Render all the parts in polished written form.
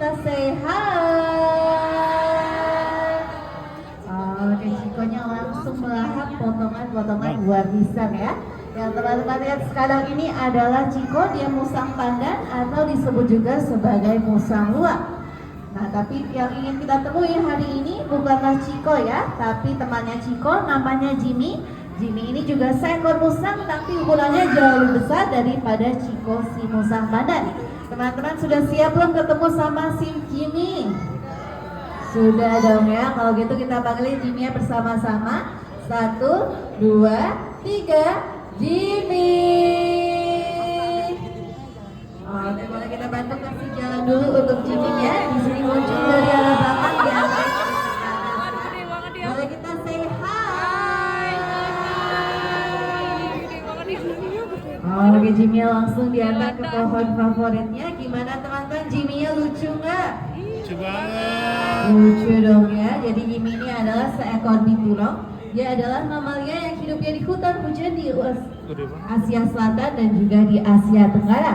kita say hi. Oke, Cikonya langsung melahap potongan-potongan buah pisang ya. Yang teman-teman lihat sekarang ini adalah Ciko, dia musang pandan atau disebut juga sebagai musang luwak. Nah, tapi yang ingin kita temui hari ini bukanlah Ciko ya, tapi temannya Ciko namanya Jimmy. Jimmy ini juga seekor musang, tapi ukurannya jauh lebih besar daripada Ciko si musang pandan. Teman-teman sudah siap belum ketemu sama si Jimmy? Sudah dong ya, kalau gitu kita panggilin Jimmy bersama-sama. 1, 2, 3, Jimmy. Oke, boleh kita bantu kasih jalan dulu untuk Jimmy ya. Di sini muncul dari arah belakang ya. Boleh kita say hi. Oke, Jimmy langsung diantar ke pohon favoritnya. Gimana teman-teman, Jimmy-nya lucu nggak? Lucu banget. Lucu dong ya. Jadi Jimmy ini adalah seekor binturong. Dia adalah mamalia yang hidupnya di hutan hujan di Asia Selatan dan juga di Asia Tenggara.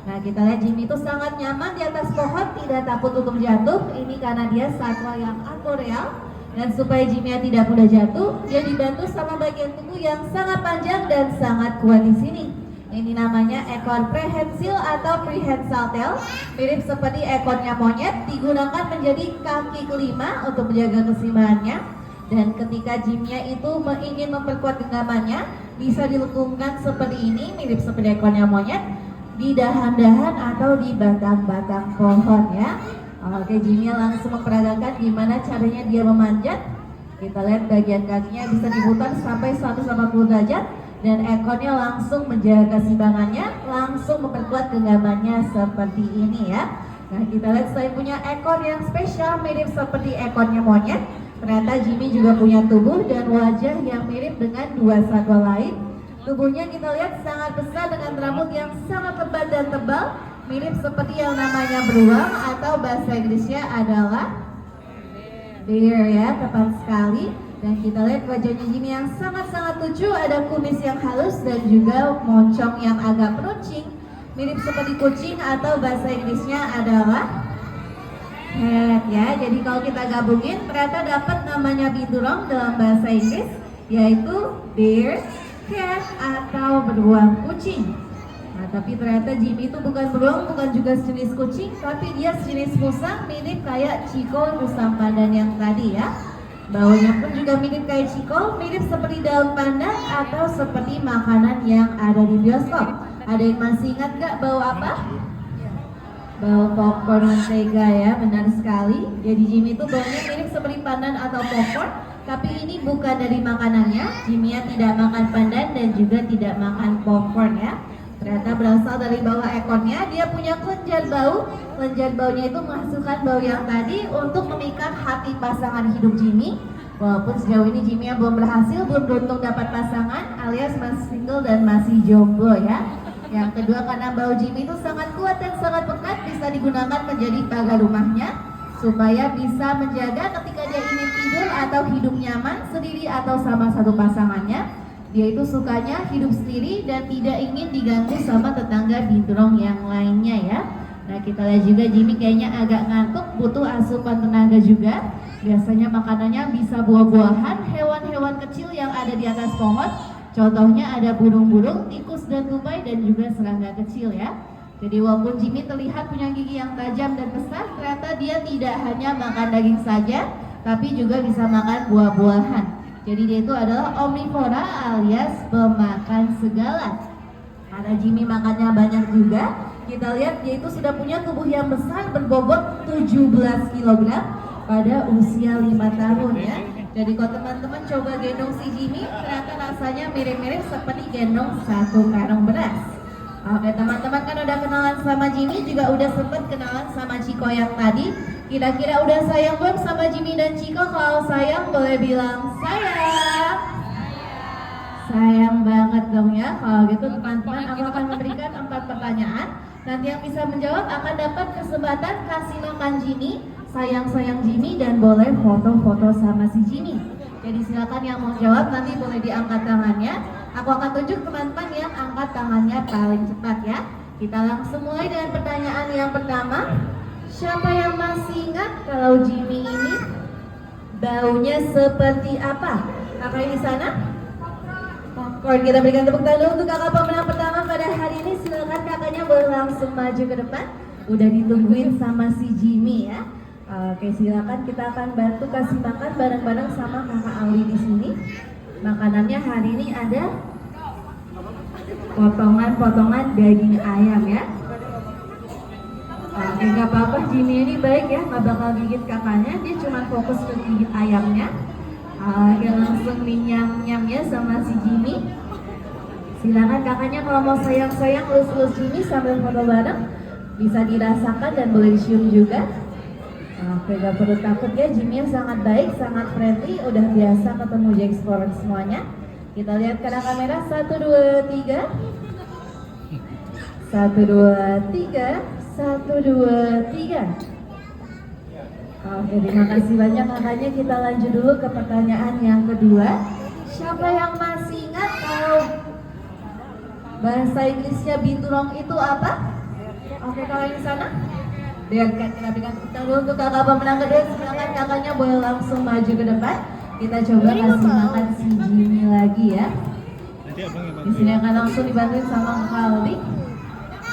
Nah, kita lihat Jimmy itu sangat nyaman di atas pohon, tidak takut untuk jatuh. Ini karena dia satwa yang arboreal. Dan supaya Jimmy tidak mudah jatuh, dia dibantu sama bagian tubuh yang sangat panjang dan sangat kuat di sini. Ini namanya ekor prehensil atau prehensile tail, mirip seperti ekornya monyet, digunakan menjadi kaki kelima untuk menjaga keseimbangannya. Dan ketika Jimmy itu ingin memperkuat genggamannya, bisa dilengkungkan seperti ini, mirip seperti ekornya monyet, di dahan-dahan atau di batang-batang pohon ya. Oke, Jimmy langsung memperagakan gimana caranya dia memanjat. Kita lihat bagian kakinya bisa diputar sampai 180 derajat. Dan ekornya langsung menjaga keseimbangannya, langsung memperkuat genggamannya seperti ini ya. Nah, kita lihat saya punya ekor yang spesial mirip seperti ekornya monyet. Ternyata Jimmy juga punya tubuh dan wajah yang mirip dengan dua satwa lain. Tubuhnya kita lihat sangat besar dengan rambut yang sangat lebat dan tebal, mirip seperti yang namanya beruang atau bahasa Inggrisnya adalah bear ya, tepat sekali. Dan kita lihat wajahnya Jimmy yang sangat-sangat lucu, ada kumis yang halus dan juga moncong yang agak meruncing, mirip seperti kucing atau bahasa Inggrisnya adalah head ya. Jadi kalau kita gabungin ternyata dapat namanya binturong dalam bahasa Inggris, yaitu bear, cat atau beruang kucing. Nah, tapi ternyata Jimmy itu bukan beruang, bukan juga sejenis kucing, tapi dia sejenis musang mirip kayak Ciko musang pandan yang tadi ya. Baunya pun juga mirip kayak Ciko, mirip seperti daun pandan atau seperti makanan yang ada di bioskop. Ada yang masih ingat gak bau apa? Bau popcorn mentega ya, benar sekali. Jadi Jimmy itu baunya mirip seperti pandan atau popcorn, tapi ini bukan dari makanannya. Jimmy tidak makan pandan dan juga tidak makan popcorn ya. Ternyata berasal dari bawah ekornya, dia punya kelenjar bau. Kelenjar baunya itu menghasilkan bau yang tadi untuk memikat hati pasangan hidup Jimmy. Walaupun sejauh ini Jimmy belum berhasil, belum beruntung dapat pasangan, alias masih single dan masih jomblo ya. Yang kedua, karena bau Jimmy itu sangat kuat dan sangat pekat, bisa digunakan menjadi pagar rumahnya supaya bisa menjaga ketika dia ingin tidur atau hidup nyaman sendiri atau sama satu pasangannya. Dia itu sukanya hidup sendiri dan tidak ingin diganggu sama tetangga binturong yang lainnya ya. Nah, kita lihat juga Jimmy kayaknya agak ngantuk, butuh asupan tenaga juga. Biasanya makanannya bisa buah-buahan, hewan-hewan kecil yang ada di atas pohon. Contohnya ada burung-burung, tikus dan tupai dan juga serangga kecil ya. Jadi walaupun Jimmy terlihat punya gigi yang tajam dan besar, ternyata dia tidak hanya makan daging saja, tapi juga bisa makan buah-buahan. Jadi dia itu adalah omnivora alias pemakan segala. Karena Jimmy makannya banyak juga, kita lihat dia itu sudah punya tubuh yang besar berbobot 17 kg pada usia 5 tahun ya. Jadi kalau teman-teman coba gendong si Jimmy, ternyata rasanya mirip-mirip seperti gendong satu karung beras. Oke, teman-teman kan udah kenalan sama Jimmy, juga udah sempet kenalan sama Ciko yang tadi. Kira-kira udah sayang belum sama Jimmy dan Ciko? Kalau sayang boleh bilang sayang. Sayang banget dong ya. Kalau gitu teman-teman, aku akan memberikan 4 pertanyaan. Nanti yang bisa menjawab akan dapat kesempatan kasih makan Jimmy, sayang-sayang Jimmy, dan boleh foto-foto sama si Jimmy. Jadi silakan yang mau jawab nanti boleh diangkat tangannya. Aku akan tunjuk teman-teman yang angkat tangannya paling cepat ya. Kita langsung mulai dengan pertanyaan yang pertama. Siapa yang masih ingat kalau Jimmy ini baunya seperti apa? Kakak di sana? Popcorn. Kita berikan tepuk tangan untuk kakak pemenang pertama pada hari ini. Silakan kakaknya boleh langsung maju ke depan. Udah ditungguin sama si Jimmy ya. Oke, silakan, kita akan bantu kasih makan bareng-bareng sama kakak Auli di sini. Makanannya hari ini ada potongan-potongan daging ayam ya. Oke, nggak apa-apa, Jimmy ini baik ya, nggak bakal gigit kakaknya, dia cuma fokus ke gigit ayamnya. Oke, langsung nyam-nyam ya sama si Jimmy. Silakan kakaknya kalau mau sayang-sayang elus-elus Jimmy sambil foto bareng, bisa dirasakan dan boleh dicium juga. Oke, gak perlu takut ya, Jimmy sangat baik, sangat friendly, udah biasa ketemu Jack Explorer semuanya. Kita lihat ke arah kamera, 1, 2, 3. 1, 2, 3. 1, 2, 3. Oke, terima kasih banyak kakaknya. Kita lanjut dulu ke pertanyaan yang kedua. Siapa yang masih ingat kalau bahasa Inggrisnya binturong itu apa? Oke, kalau di sana. Lihat, kita berikan tepuk tangan dulu untuk kakak pemenang kedua. Silakan kakaknya boleh langsung maju ke depan. Kita coba kasih makan si Jimmy lagi ya. Di sini akan langsung dibantuin sama kakak Aldi.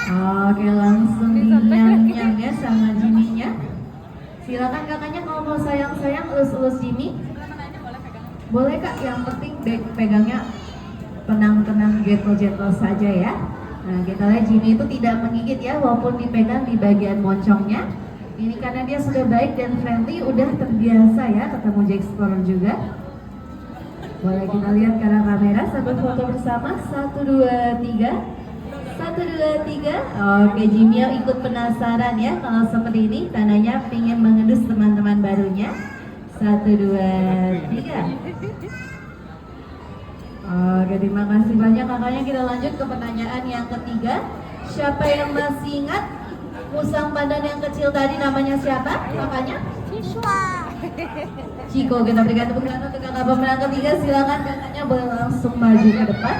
Oke, langsung dinyam-nyam ya sama Jimmy-nya. Silakan kakaknya kalau mau sayang-sayang elus-elus Jimmy. Boleh kak, yang penting pegangnya tenang-tenang, gentle-gentle saja ya. Nah, kita lihat Jimmy itu tidak menggigit ya, walaupun dipegang di bagian moncongnya. Ini karena dia sudah baik dan friendly, udah terbiasa ya ketemu Jack Explorer juga. Boleh kita lihat ke arah kamera, sambil foto bersama. 1, 2, 3. 1, 2, 3. Oke, Jimmy ikut penasaran ya kalau seperti ini, tandanya pengen mengendus teman-teman barunya. 1, 2, 3. Oke, terima kasih banyak kakaknya. Kita lanjut ke pertanyaan yang ketiga. Siapa yang masih ingat musang pandan yang kecil tadi namanya siapa? Kakaknya? Ciko. Kita berikan tepuk tangan untuk kakak pemenang ketiga. Silakan kakaknya boleh langsung maju ke depan.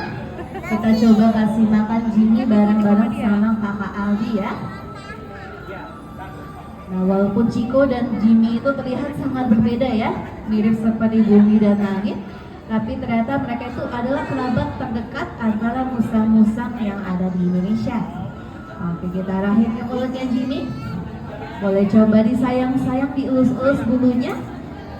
Kita coba kasih makan Jimmy bareng-bareng sama kakak Aldi ya. Nah, walaupun Ciko dan Jimmy itu terlihat sangat berbeda ya, mirip seperti bumi dan langit, tapi ternyata mereka itu adalah kerabat terdekat antara musang-musang yang ada di Indonesia. Oke, kita arahin ke mulutnya Jimmy. Boleh coba disayang-sayang, dielus-elus bulunya.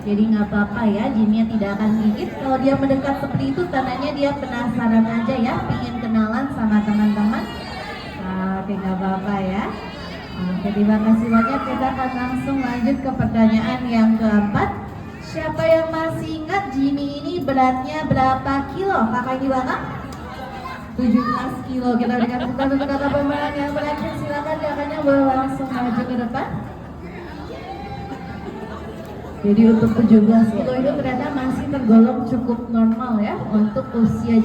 Jadi nggak apa-apa ya, Jimmy tidak akan gigit. Kalau dia mendekat seperti itu, tandanya dia penasaran aja ya, ingin kenalan sama teman-teman. Oke, nggak apa-apa ya. Oke, terima kasih banyak. Kita akan langsung lanjut ke pertanyaan yang keempat. Siapa yang masih ingat Jimmy ini beratnya berapa kilo? Kakak di belakang? 17 kilo. Kita berikan tepuk tangan untuk kakak pemenang yang berakhir. Silakan kakaknya boleh langsung maju ke depan. Jadi untuk 17 kilo itu ternyata masih tergolong cukup normal ya untuk usia